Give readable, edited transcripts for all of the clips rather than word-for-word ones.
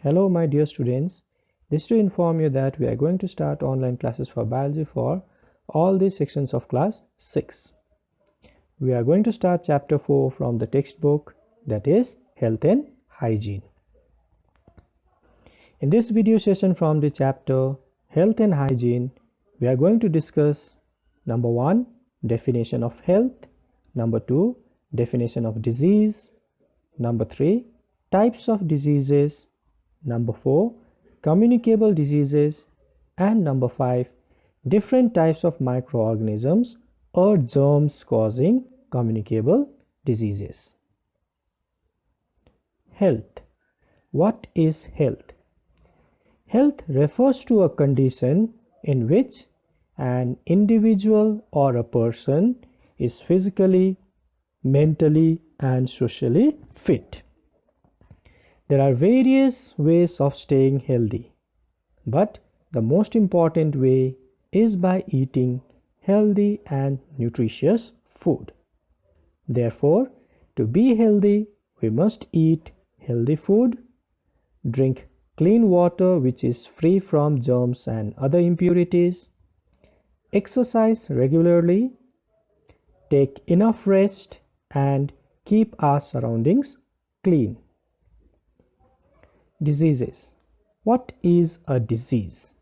Hello my dear students, this to inform you that we are going to start online classes for biology for all the sections of class 6. We are going to start chapter 4 from the textbook, that is Health and Hygiene. In this video session from the chapter Health and Hygiene, we are going to discuss number 1, definition of health, number 2, definition of disease, number 3, types of diseases, number 4, communicable diseases, and number 5, different types of microorganisms or germs causing communicable diseases. Health. What is health? Health refers to a condition in which an individual or a person is physically, mentally, and socially fit. There are various ways of staying healthy, but the most important way is by eating healthy and nutritious food. Therefore, to be healthy, we must eat healthy food, drink clean water which is free from germs and other impurities, exercise regularly, take enough rest, and keep our surroundings clean. Diseases. What is a disease?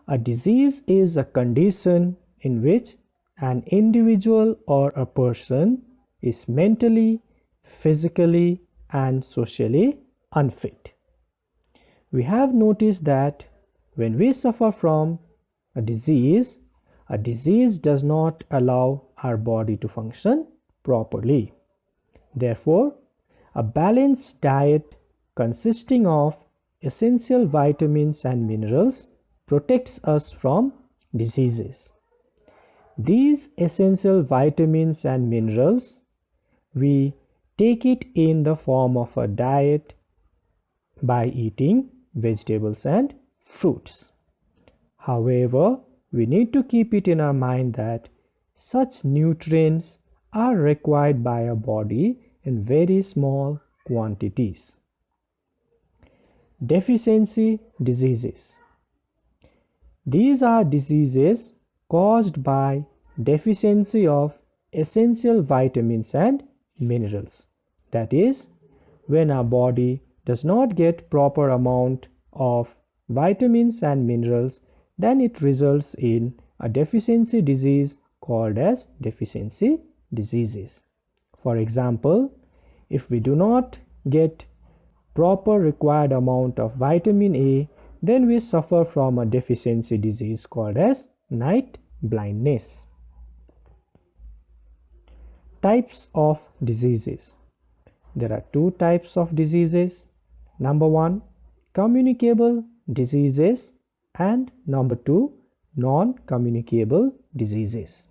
A disease is a condition in which an individual or a person is mentally, physically, and socially unfit. We have noticed that when we suffer from a disease does not allow our body to function properly. Therefore, a balanced diet consisting of essential vitamins and minerals protects us from diseases. These essential vitamins and minerals, we take it in the form of a diet by eating vegetables and fruits. However, we need to keep it in our mind that such nutrients are required by our body in very small quantities. Deficiency diseases. These are diseases caused by deficiency of essential vitamins and minerals. That is, when our body does not get proper amount of vitamins and minerals, then it results in a deficiency disease called as deficiency diseases. For example, if we do not get proper required amount of vitamin A, then we suffer from a deficiency disease called as night blindness. Types of diseases. There are two types of diseases. Number 1, communicable diseases, and number 2, non-communicable diseases.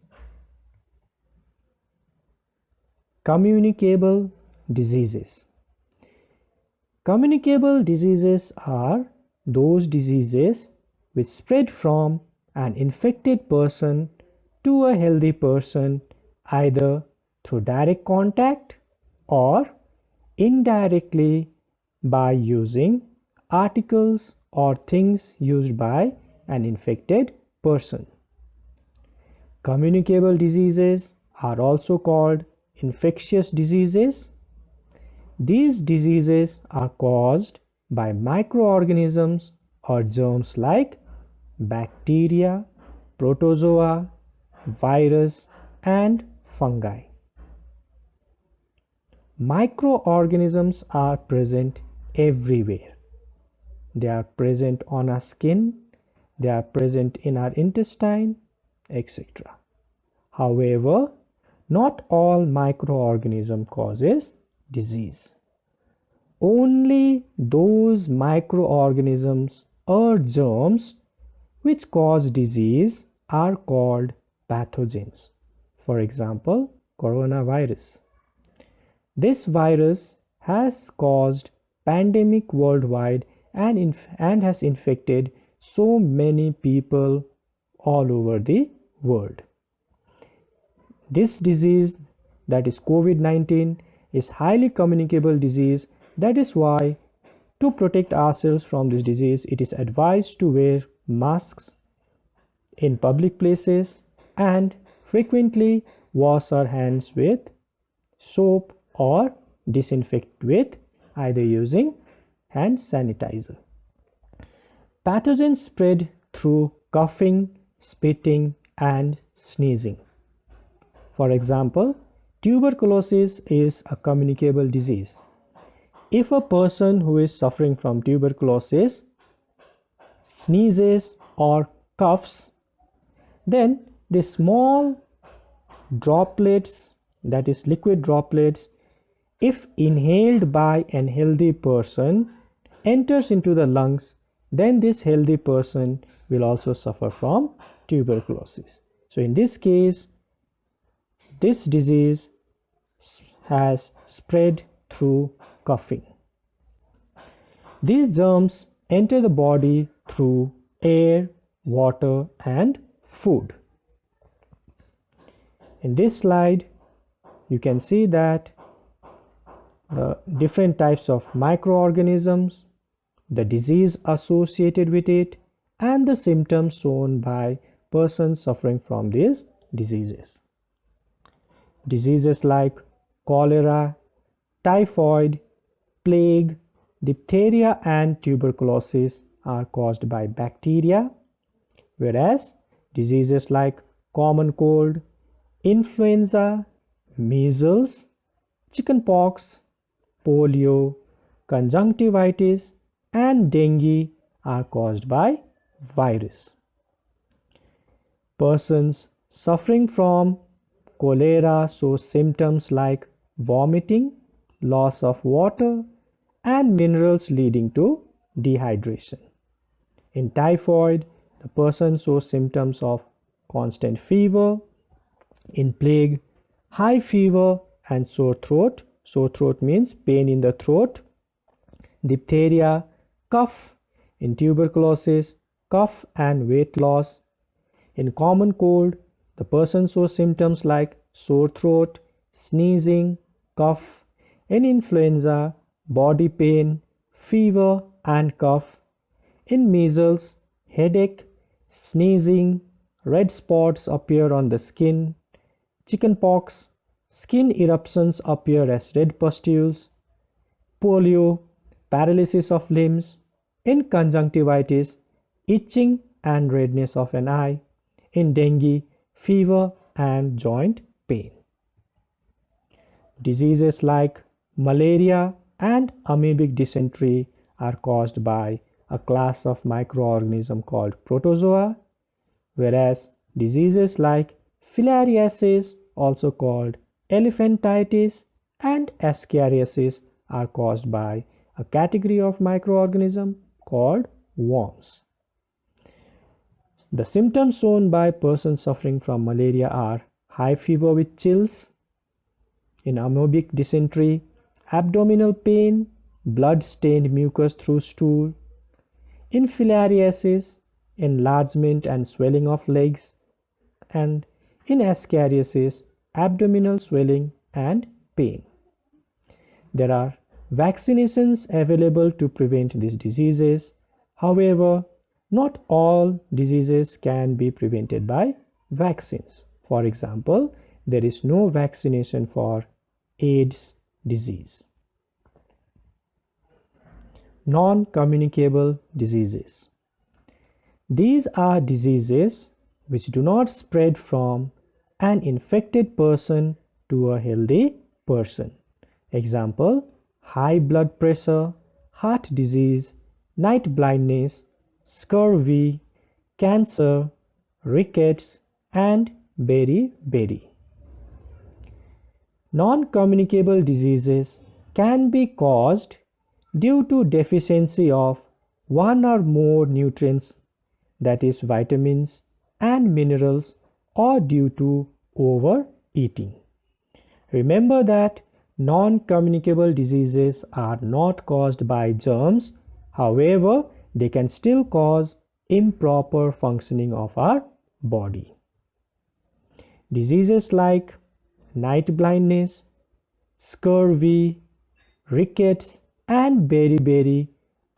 Communicable diseases. Communicable diseases are those diseases which spread from an infected person to a healthy person either through direct contact or indirectly by using articles or things used by an infected person. Communicable diseases are also called infectious diseases. These diseases are caused by microorganisms or germs like bacteria, protozoa, virus, and fungi. Microorganisms are present everywhere. They are present on our skin, they are present in our intestine, etc. However, not all microorganism causes disease. Only those microorganisms or germs which cause disease are called pathogens. For example, coronavirus. This virus has caused pandemic worldwide and has infected so many people all over the world. This disease, that is COVID-19, is highly communicable disease. That is why To protect ourselves from this disease, it is advised to wear masks in public places and frequently wash our hands with soap or disinfect with either using hand sanitizer. Pathogens spread through coughing, spitting, and sneezing. For example, tuberculosis is a communicable disease. If a person who is suffering from tuberculosis sneezes or coughs, then the small droplets, that is liquid droplets, if inhaled by an healthy person, enters into the lungs, then this healthy person will also suffer from tuberculosis. So in this case, this disease has spread through coughing. These germs enter the body through air, water, and food. In this slide, you can see that the different types of microorganisms, the disease associated with it, and the symptoms shown by persons suffering from these diseases. Diseases like cholera, typhoid, plague, diphtheria, and tuberculosis are caused by bacteria, whereas diseases like common cold, influenza, measles, chickenpox, polio, conjunctivitis, and dengue are caused by virus. Persons suffering from cholera show symptoms like vomiting, loss of water, and minerals leading to dehydration. In typhoid, the person shows symptoms of constant fever. In plague, high fever and sore throat. Sore throat means pain in the throat. Diphtheria, cough. In tuberculosis, cough and weight loss. In common cold, the person shows symptoms like sore throat, sneezing, cough. In influenza, body pain, fever, and cough. In measles, headache, sneezing, red spots appear on the skin. Chickenpox, skin eruptions appear as red pustules. Polio, paralysis of limbs. In conjunctivitis, itching and redness of an eye. In dengue, fever and joint pain. Diseases like malaria and amoebic dysentery are caused by a class of microorganisms called protozoa, whereas diseases like filariasis, also called elephantitis, and ascariasis are caused by a category of microorganisms called worms. The symptoms shown by persons suffering from malaria are high fever with chills. In amoebic dysentery, abdominal pain, blood-stained mucus through stool. In filariasis, enlargement and swelling of legs. And in ascariasis, abdominal swelling and pain. There are vaccinations available to prevent these diseases. However, not all diseases can be prevented by vaccines. For example, there is no vaccination for AIDS disease. Non-communicable diseases. These are diseases which do not spread from an infected person to a healthy person. Example, high blood pressure, heart disease, night blindness, scurvy, cancer, rickets, and beriberi. Non-communicable diseases can be caused due to deficiency of one or more nutrients, that is vitamins and minerals, or due to overeating. Remember that non-communicable diseases are not caused by germs. However, they can still cause improper functioning of our body. Diseases like night blindness, scurvy, rickets, and beriberi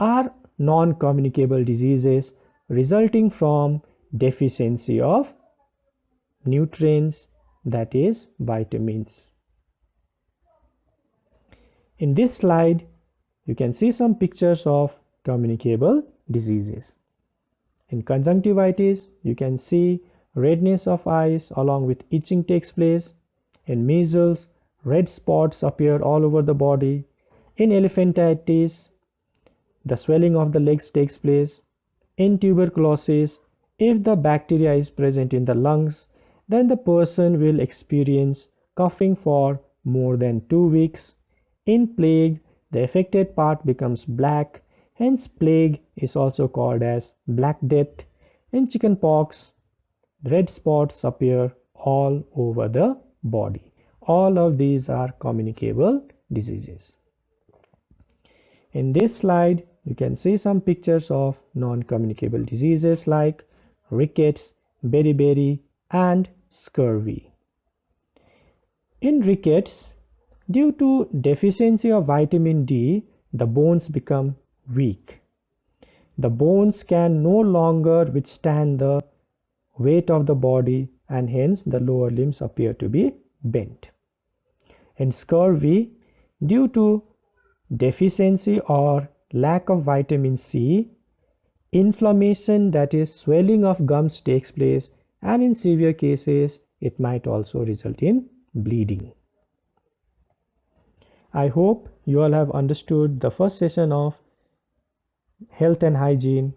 are non-communicable diseases resulting from deficiency of nutrients, that is vitamins. In this slide, you can see some pictures of communicable diseases. In conjunctivitis, you can see redness of eyes along with itching takes place. In measles, red spots appear all over the body. In elephantitis, the swelling of the legs takes place. In tuberculosis, if the bacteria is present in the lungs, then the person will experience coughing for more than 2 weeks. In plague, the affected part becomes black, hence plague is also called as Black Death. In chickenpox, red spots appear all over the body. All of these are communicable diseases. In this slide, you can see some pictures of non-communicable diseases like rickets, beriberi, and scurvy. In rickets, due to deficiency of vitamin D, the bones become weak. The bones can no longer withstand the weight of the body, and hence the lower limbs appear to be bent. In scurvy, due to deficiency or lack of vitamin C, inflammation, that is swelling of gums, takes place, and in severe cases it might also result in bleeding. I hope you all have understood the first session of health and hygiene.